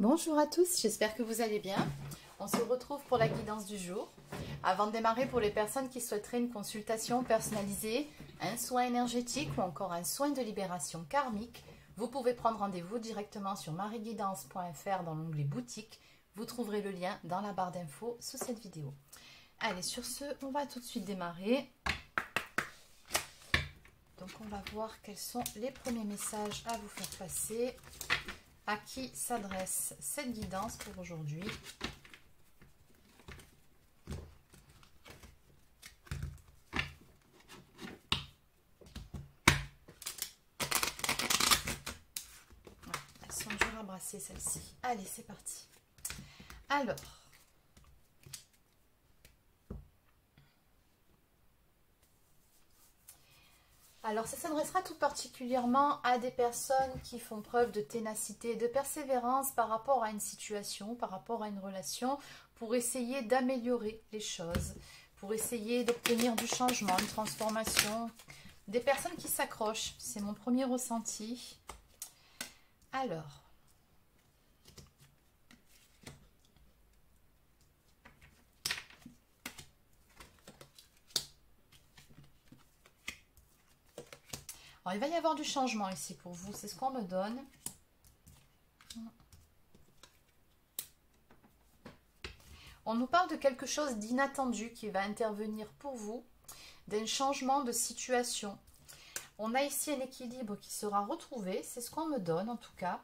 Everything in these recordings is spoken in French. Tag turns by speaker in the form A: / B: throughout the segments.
A: Bonjour à tous, j'espère que vous allez bien. On se retrouve pour la guidance du jour. Avant de démarrer, pour les personnes qui souhaiteraient une consultation personnalisée, un soin énergétique ou encore un soin de libération karmique, vous pouvez prendre rendez-vous directement sur marieguidance.fr dans l'onglet boutique. Vous trouverez le lien dans la barre d'infos sous cette vidéo. Allez, sur ce, on va tout de suite démarrer. Donc on va voir quels sont les premiers messages à vous faire passer. À qui s'adresse cette guidance pour aujourd'hui? Elles sont dures à brasser celles-ci. Allez, c'est parti. Alors, ça s'adressera tout particulièrement à des personnes qui font preuve de ténacité, de persévérance par rapport à une situation, par rapport à une relation, pour essayer d'améliorer les choses, pour essayer d'obtenir du changement, une transformation. Des personnes qui s'accrochent, c'est mon premier ressenti. Alors, il va y avoir du changement ici pour vous, c'est ce qu'on me donne. On nous parle de quelque chose d'inattendu qui va intervenir pour vous, d'un changement de situation. On a ici un équilibre qui sera retrouvé, c'est ce qu'on me donne en tout cas.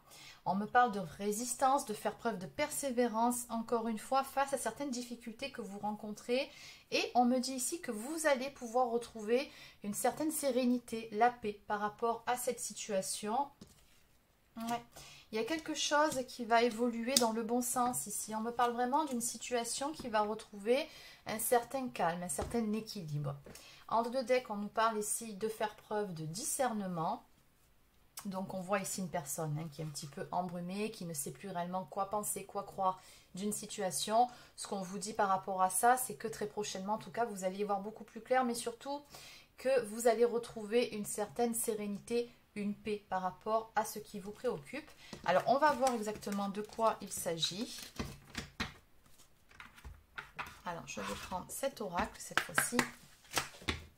A: On me parle de résistance, de faire preuve de persévérance, encore une fois, face à certaines difficultés que vous rencontrez. Et on me dit ici que vous allez pouvoir retrouver une certaine sérénité, la paix par rapport à cette situation. Ouais. Il y a quelque chose qui va évoluer dans le bon sens ici. On me parle vraiment d'une situation qui va retrouver un certain calme, un certain équilibre. En deux decks, on nous parle ici de faire preuve de discernement. Donc on voit ici une personne qui est un petit peu embrumée, qui ne sait plus réellement quoi penser, quoi croire d'une situation. Ce qu'on vous dit par rapport à ça, c'est que très prochainement, en tout cas, vous allez y voir beaucoup plus clair, mais surtout que vous allez retrouver une certaine sérénité, une paix par rapport à ce qui vous préoccupe. Alors on va voir exactement de quoi il s'agit. Alors je vais prendre cet oracle cette fois-ci.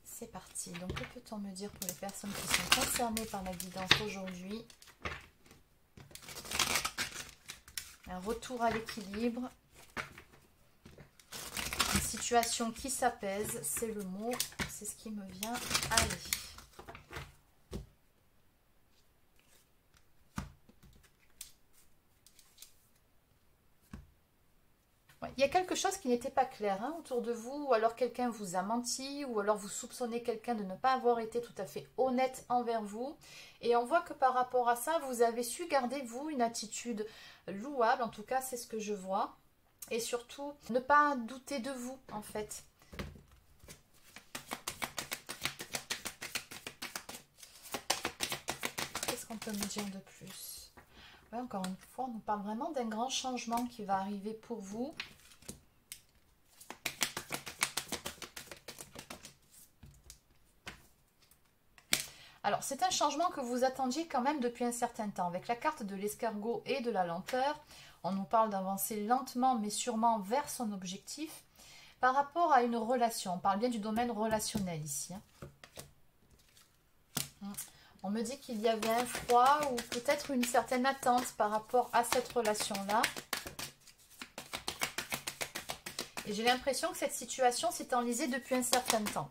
A: C'est parti. Donc, que peut-on me dire pour les personnes qui sont concernées par la guidance aujourd'hui? Un retour à l'équilibre. Une situation qui s'apaise, c'est le mot. C'est ce qui me vient. Allez. Il y a quelque chose qui n'était pas clair autour de vous, ou alors quelqu'un vous a menti, ou alors vous soupçonnez quelqu'un de ne pas avoir été tout à fait honnête envers vous. Et on voit que par rapport à ça, vous avez su garder, vous, une attitude louable, en tout cas c'est ce que je vois. Et surtout, ne pas douter de vous, en fait. Qu'est-ce qu'on peut me dire de plus? Ouais, encore une fois, on nous parle vraiment d'un grand changement qui va arriver pour vous. Alors, c'est un changement que vous attendiez quand même depuis un certain temps. Avec la carte de l'escargot et de la lenteur, on nous parle d'avancer lentement mais sûrement vers son objectif. Par rapport à une relation, on parle bien du domaine relationnel ici. On me dit qu'il y avait un froid ou peut-être une certaine attente par rapport à cette relation-là. Et j'ai l'impression que cette situation s'est enlisée depuis un certain temps.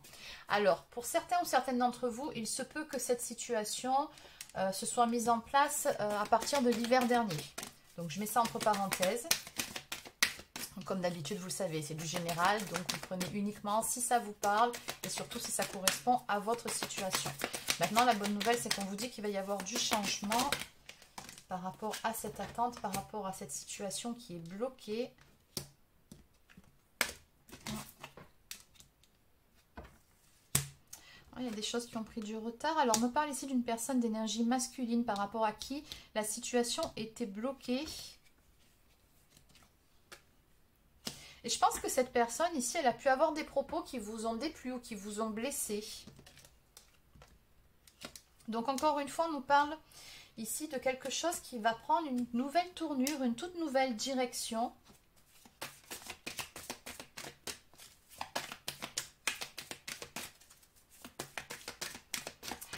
A: Alors, pour certains ou certaines d'entre vous, il se peut que cette situation se soit mise en place à partir de l'hiver dernier. Donc, je mets ça entre parenthèses. Comme d'habitude, vous le savez, c'est du général. Donc, vous prenez uniquement si ça vous parle et surtout si ça correspond à votre situation. Maintenant, la bonne nouvelle, c'est qu'on vous dit qu'il va y avoir du changement par rapport à cette attente, par rapport à cette situation qui est bloquée. Il y a des choses qui ont pris du retard. Alors, on me parle ici d'une personne d'énergie masculine par rapport à qui la situation était bloquée. Et je pense que cette personne ici, elle a pu avoir des propos qui vous ont déplu ou qui vous ont blessé. Donc, encore une fois, on nous parle ici de quelque chose qui va prendre une nouvelle tournure, une toute nouvelle direction.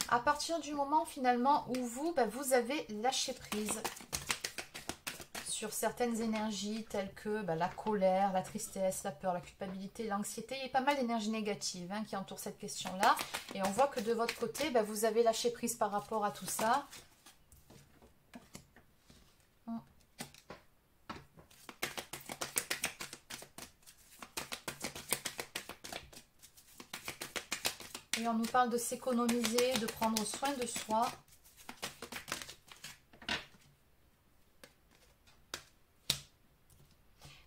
A: À partir du moment finalement où vous, vous avez lâché prise sur certaines énergies telles que la colère, la tristesse, la peur, la culpabilité, l'anxiété. Il y a pas mal d'énergie négative qui entoure cette question-là. Et on voit que de votre côté, vous avez lâché prise par rapport à tout ça. Et on nous parle de s'économiser, de prendre soin de soi.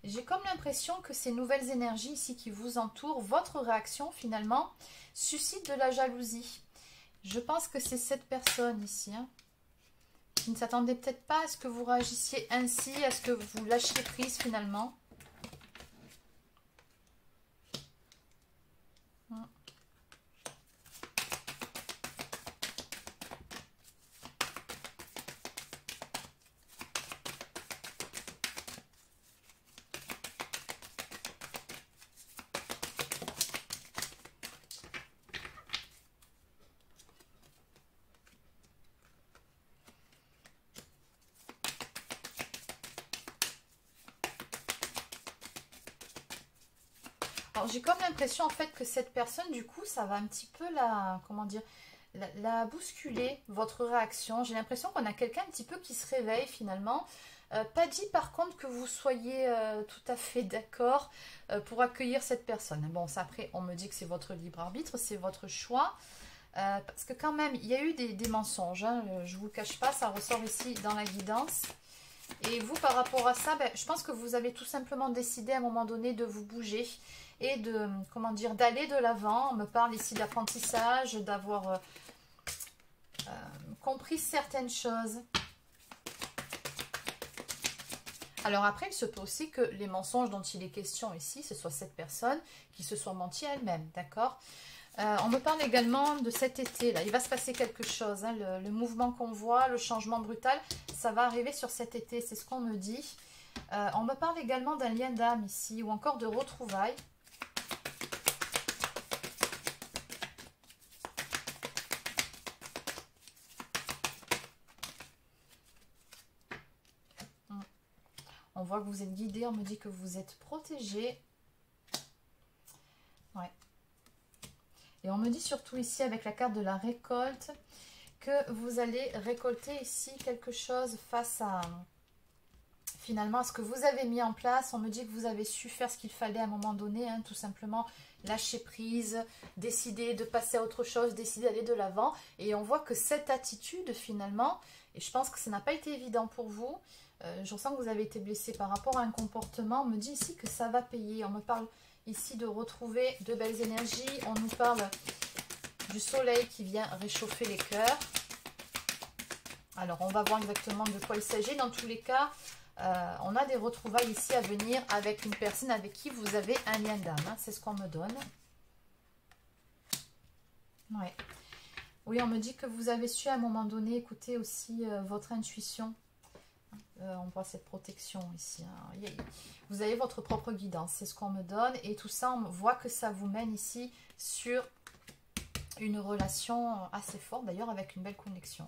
A: J'ai comme l'impression que ces nouvelles énergies ici qui vous entourent, votre réaction finalement, suscite de la jalousie. Je pense que c'est cette personne ici, qui ne s'attendait peut-être pas à ce que vous réagissiez ainsi, à ce que vous lâchiez prise finalement. Alors j'ai comme l'impression en fait que cette personne, du coup, ça va un petit peu la, comment dire, la bousculer, votre réaction. J'ai l'impression qu'on a quelqu'un un petit peu qui se réveille finalement. Pas dit par contre que vous soyez tout à fait d'accord pour accueillir cette personne. Bon, ça après, on me dit que c'est votre libre arbitre, c'est votre choix. Parce que quand même, il y a eu des mensonges. Je ne vous le cache pas, ça ressort ici dans la guidance. Et vous, par rapport à ça, je pense que vous avez tout simplement décidé à un moment donné de vous bouger et de, comment dire, d'aller de l'avant. On me parle ici d'apprentissage, d'avoir compris certaines choses. Alors après, il se peut aussi que les mensonges dont il est question ici, ce soit cette personne qui se soit menti à elle-même, d'accord ? On me parle également de cet été, là. Il va se passer quelque chose, le mouvement qu'on voit, le changement brutal, ça va arriver sur cet été, c'est ce qu'on me dit. On me parle également d'un lien d'âme ici, ou encore de retrouvailles. On voit que vous êtes guidé, on me dit que vous êtes protégé. Ouais. Et on me dit surtout ici avec la carte de la récolte que vous allez récolter ici quelque chose face à finalement à ce que vous avez mis en place. On me dit que vous avez su faire ce qu'il fallait à un moment donné, tout simplement lâcher prise, décider de passer à autre chose, décider d'aller de l'avant. Et on voit que cette attitude finalement, et je pense que ça n'a pas été évident pour vous, je sens que vous avez été blessé par rapport à un comportement. On me dit ici que ça va payer. On me parle ici de retrouver de belles énergies. On nous parle du soleil qui vient réchauffer les cœurs. Alors, on va voir exactement de quoi il s'agit. Dans tous les cas, on a des retrouvailles ici à venir avec une personne avec qui vous avez un lien d'âme. C'est ce qu'on me donne. Ouais. Oui, on me dit que vous avez su à un moment donné écouter aussi votre intuition. On voit cette protection ici. Vous avez votre propre guidance, c'est ce qu'on me donne. Et tout ça, on voit que ça vous mène ici sur une relation assez forte, d'ailleurs avec une belle connexion.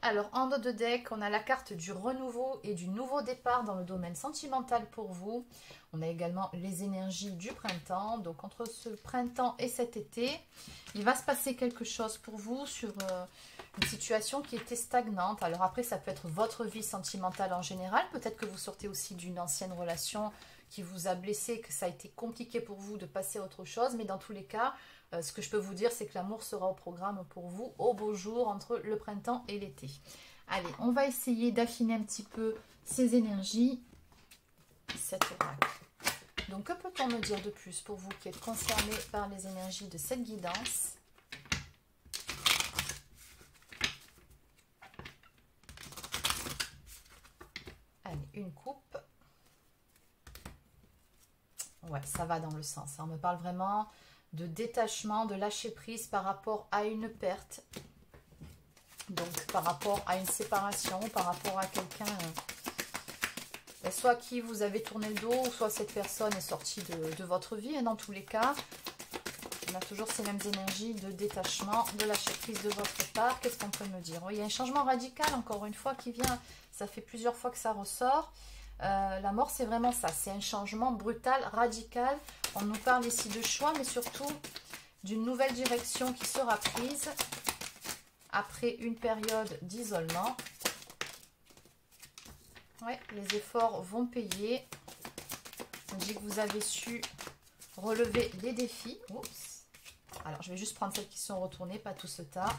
A: Alors, en dos de deck, on a la carte du renouveau et du nouveau départ dans le domaine sentimental pour vous. On a également les énergies du printemps. Donc, entre ce printemps et cet été, il va se passer quelque chose pour vous sur une situation qui était stagnante. Alors après, ça peut être votre vie sentimentale en général. Peut-être que vous sortez aussi d'une ancienne relation qui vous a blessé, que ça a été compliqué pour vous de passer à autre chose. Mais dans tous les cas, ce que je peux vous dire, c'est que l'amour sera au programme pour vous au beau jour entre le printemps et l'été. Allez, on va essayer d'affiner un petit peu ces énergies. Cet oracle. Donc, que peut-on me dire de plus pour vous qui êtes concerné par les énergies de cette guidance ? Allez, une coupe. Ouais, ça va dans le sens. On me parle vraiment de détachement, de lâcher prise par rapport à une perte, Donc par rapport à une séparation, par rapport à quelqu'un, soit à qui vous avez tourné le dos, ou soit cette personne est sortie de votre vie. Et dans tous les cas, on a toujours ces mêmes énergies de détachement, de lâcher prise de votre part. Qu'est-ce qu'on peut me dire? Oui, il y a un changement radical, encore une fois, qui vient. Ça fait plusieurs fois que ça ressort. La mort, c'est vraiment ça. C'est un changement brutal, radical. On nous parle ici de choix, mais surtout d'une nouvelle direction qui sera prise après une période d'isolement. Ouais, les efforts vont payer. On dit que vous avez su relever les défis. Oups. Alors, je vais juste prendre celles qui sont retournées, pas tout ce tas.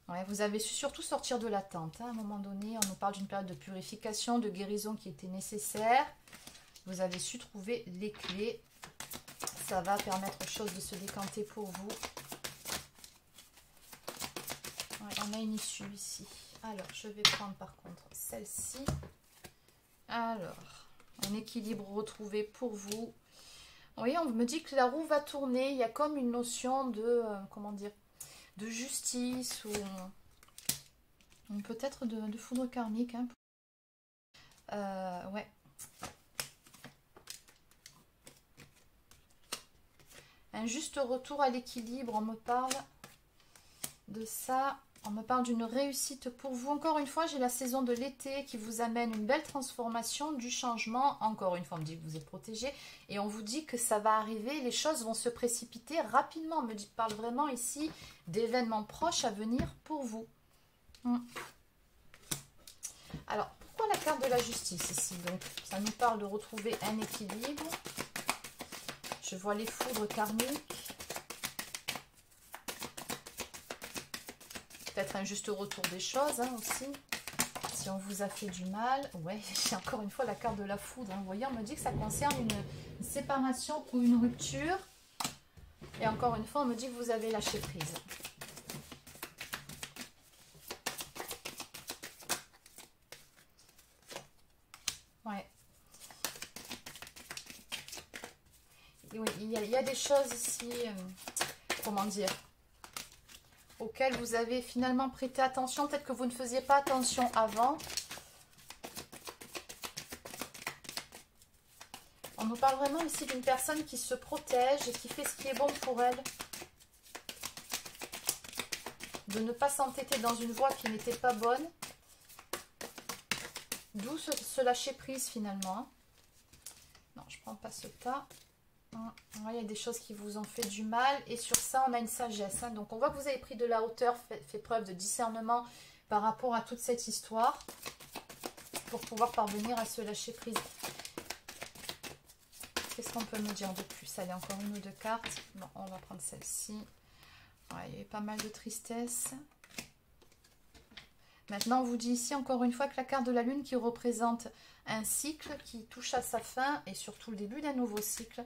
A: Ouais, vous avez su surtout sortir de l'attente. Hein. À un moment donné, on nous parle d'une période de purification, de guérison qui était nécessaire. Vous avez su trouver les clés. Ça va permettre aux choses de se décanter pour vous. Ouais, on a une issue ici. Alors, je vais prendre par contre celle-ci. Alors, un équilibre retrouvé pour vous. Oui, on me dit que la roue va tourner. Il y a comme une notion de, comment dire, de justice ou peut-être de foudre karmique. Hein. Ouais. Un juste retour à l'équilibre, on me parle de ça. On me parle d'une réussite pour vous. Encore une fois, j'ai la saison de l'été qui vous amène une belle transformation, du changement. Encore une fois, on me dit que vous êtes protégé. Et on vous dit que ça va arriver, les choses vont se précipiter rapidement. On me parle vraiment ici d'événements proches à venir pour vous. Alors, pourquoi la carte de la justice ici? Donc, ça nous parle de retrouver un équilibre. Je vois les foudres karmiques. Peut-être un juste retour des choses hein, aussi. Si on vous a fait du mal. Ouais, j'ai encore une fois la carte de la foudre. Hein. Vous voyez, on me dit que ça concerne une séparation ou une rupture. Et encore une fois, on me dit que vous avez lâché prise. Ouais. Et oui, il y a des choses ici, comment dire, auxquelles vous avez finalement prêté attention. Peut-être que vous ne faisiez pas attention avant. On nous parle vraiment ici d'une personne qui se protège et qui fait ce qui est bon pour elle. De ne pas s'entêter dans une voie qui n'était pas bonne. D'où ce lâcher prise finalement. Non, je ne prends pas ce tas. Il y a des choses qui vous ont fait du mal. Et sur ça, on a une sagesse. Hein. Donc, on voit que vous avez pris de la hauteur, fait preuve de discernement par rapport à toute cette histoire. Pour pouvoir parvenir à se lâcher prise. Qu'est-ce qu'on peut me dire de plus? Allez, encore une ou deux cartes. Bon, on va prendre celle-ci. Ouais, il y a eu pas mal de tristesse. Maintenant, on vous dit ici, encore une fois, que la carte de la lune qui représente un cycle qui touche à sa fin et surtout le début d'un nouveau cycle.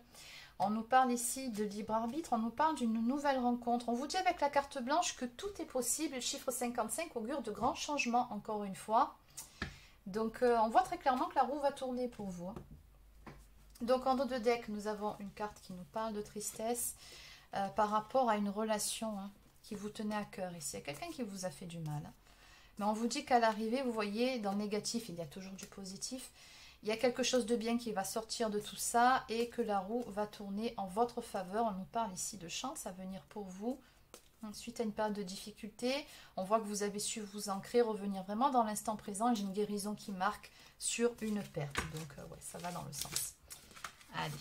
A: On nous parle ici de libre arbitre, on nous parle d'une nouvelle rencontre. On vous dit avec la carte blanche que tout est possible. Le chiffre 55 augure de grands changements, encore une fois. Donc, on voit très clairement que la roue va tourner pour vous. Donc, en dos de deck, nous avons une carte qui nous parle de tristesse par rapport à une relation qui vous tenait à cœur ici. Il y a quelqu'un qui vous a fait du mal. Mais on vous dit qu'à l'arrivée, vous voyez, dans le négatif, il y a toujours du positif. Il y a quelque chose de bien qui va sortir de tout ça et que la roue va tourner en votre faveur. On nous parle ici de chance à venir pour vous. Ensuite, à une période de difficulté, on voit que vous avez su vous ancrer, revenir vraiment dans l'instant présent. J'ai une guérison qui marque sur une perte. Donc, ouais, ça va dans le sens. Allez.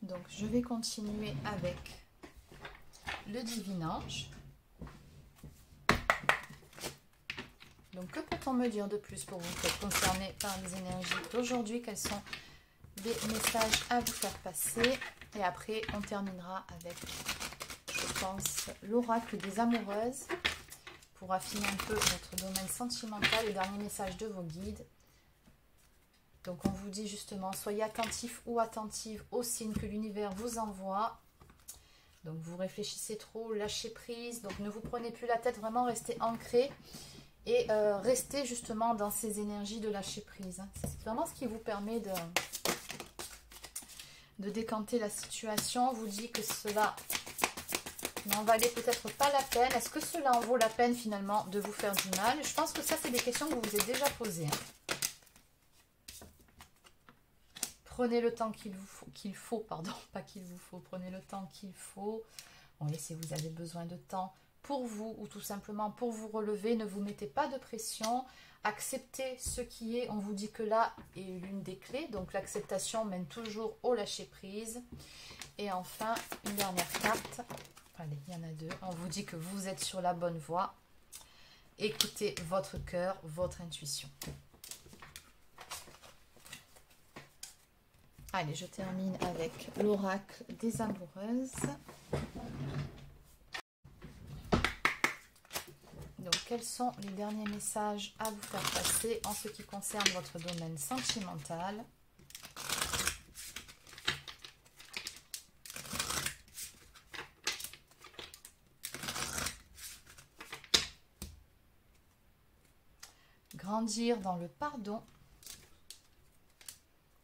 A: Donc, je vais continuer avec le divin ange. Donc, que peut-on me dire de plus pour vous qui êtes concernés par les énergies d'aujourd'hui? Quels sont les messages à vous faire passer? Et après, on terminera avec, je pense, l'oracle des amoureuses pour affiner un peu votre domaine sentimental. Le dernier message de vos guides. Donc, on vous dit justement, soyez attentifs ou attentives aux signes que l'univers vous envoie. Donc, vous réfléchissez trop, lâchez prise. Donc, ne vous prenez plus la tête, vraiment restez ancré. Et restez justement dans ces énergies de lâcher prise. C'est vraiment ce qui vous permet de décanter la situation. On vous dit que cela n'en valait peut-être pas la peine? Est-ce que cela en vaut la peine finalement de vous faire du mal? Je pense que ça, c'est des questions que vous vous êtes déjà posées. Prenez le temps qu'il faut, pardon, pas qu'il vous faut, prenez le temps qu'il faut. Oui, si vous avez besoin de temps pour vous ou tout simplement pour vous relever, ne vous mettez pas de pression. Acceptez ce qui est. On vous dit que là est l'une des clés. Donc l'acceptation mène toujours au lâcher prise. Et enfin, une dernière carte. Allez, il y en a deux. On vous dit que vous êtes sur la bonne voie. Écoutez votre cœur, votre intuition. Allez, je termine avec l'oracle des amoureuses. Donc, quels sont les derniers messages à vous faire passer en ce qui concerne votre domaine sentimental? Grandir dans le pardon.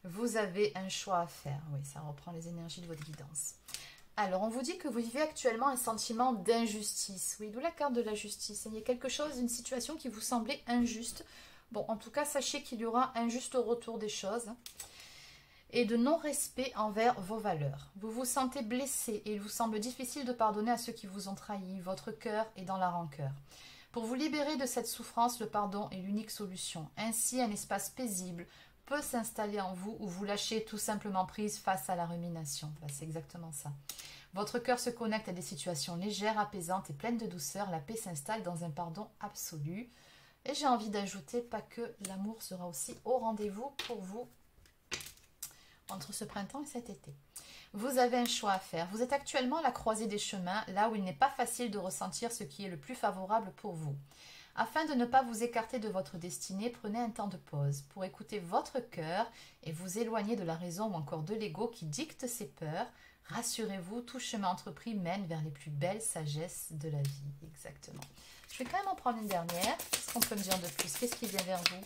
A: Vous avez un choix à faire. Oui, ça reprend les énergies de votre guidance. Alors, on vous dit que vous vivez actuellement un sentiment d'injustice. Oui, d'où la carte de la justice. Il y a quelque chose, une situation qui vous semblait injuste. Bon, en tout cas, sachez qu'il y aura un juste retour des choses. Et de non-respect envers vos valeurs. Vous vous sentez blessé et il vous semble difficile de pardonner à ceux qui vous ont trahi. Votre cœur est dans la rancœur. Pour vous libérer de cette souffrance, le pardon est l'unique solution. Ainsi, un espace paisible peut s'installer en vous ou vous lâchez tout simplement prise face à la rumination. Voilà, c'est exactement ça. Votre cœur se connecte à des situations légères, apaisantes et pleines de douceur. La paix s'installe dans un pardon absolu. Et j'ai envie d'ajouter, pas que l'amour sera aussi au rendez-vous pour vous entre ce printemps et cet été. Vous avez un choix à faire. Vous êtes actuellement à la croisée des chemins, là où il n'est pas facile de ressentir ce qui est le plus favorable pour vous. Afin de ne pas vous écarter de votre destinée, prenez un temps de pause pour écouter votre cœur et vous éloigner de la raison ou encore de l'ego qui dicte ses peurs. Rassurez-vous, tout chemin entrepris mène vers les plus belles sagesses de la vie. Exactement. Je vais quand même en prendre une dernière. Qu'est-ce qu'on peut me dire de plus? Qu'est-ce qui vient vers vous?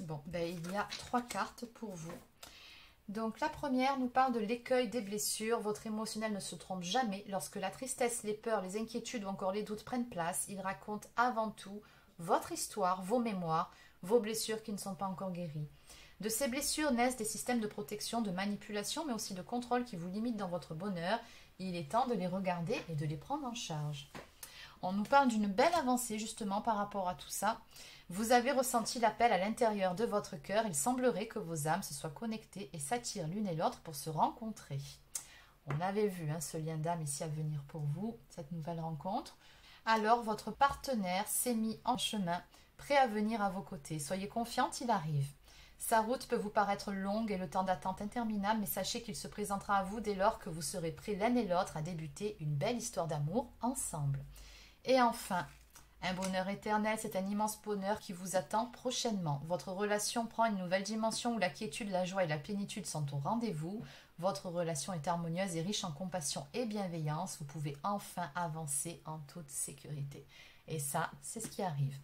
A: Bon, ben, il y a 3 cartes pour vous. Donc la première nous parle de l'écueil des blessures. Votre émotionnel ne se trompe jamais. Lorsque la tristesse, les peurs, les inquiétudes ou encore les doutes prennent place, il raconte avant tout votre histoire, vos mémoires, vos blessures qui ne sont pas encore guéries. De ces blessures naissent des systèmes de protection, de manipulation, mais aussi de contrôle qui vous limitent dans votre bonheur. Il est temps de les regarder et de les prendre en charge. On nous parle d'une belle avancée justement par rapport à tout ça. Vous avez ressenti l'appel à l'intérieur de votre cœur. Il semblerait que vos âmes se soient connectées et s'attirent l'une et l'autre pour se rencontrer. On avait vu ce lien d'âme ici à venir pour vous, cette nouvelle rencontre. Alors votre partenaire s'est mis en chemin, prêt à venir à vos côtés. Soyez confiante, il arrive. Sa route peut vous paraître longue et le temps d'attente interminable, mais sachez qu'il se présentera à vous dès lors que vous serez prêts l'un et l'autre à débuter une belle histoire d'amour ensemble. Et enfin, un bonheur éternel, c'est un immense bonheur qui vous attend prochainement. Votre relation prend une nouvelle dimension où la quiétude, la joie et la plénitude sont au rendez-vous. Votre relation est harmonieuse et riche en compassion et bienveillance. Vous pouvez enfin avancer en toute sécurité. Et ça, c'est ce qui arrive.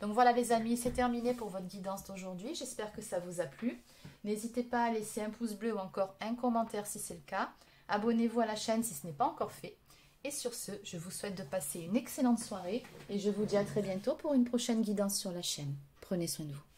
A: Donc voilà les amis, c'est terminé pour votre guidance d'aujourd'hui. J'espère que ça vous a plu. N'hésitez pas à laisser un pouce bleu ou encore un commentaire si c'est le cas. Abonnez-vous à la chaîne si ce n'est pas encore fait. Et sur ce, je vous souhaite de passer une excellente soirée et je vous dis à très bientôt pour une prochaine guidance sur la chaîne. Prenez soin de vous.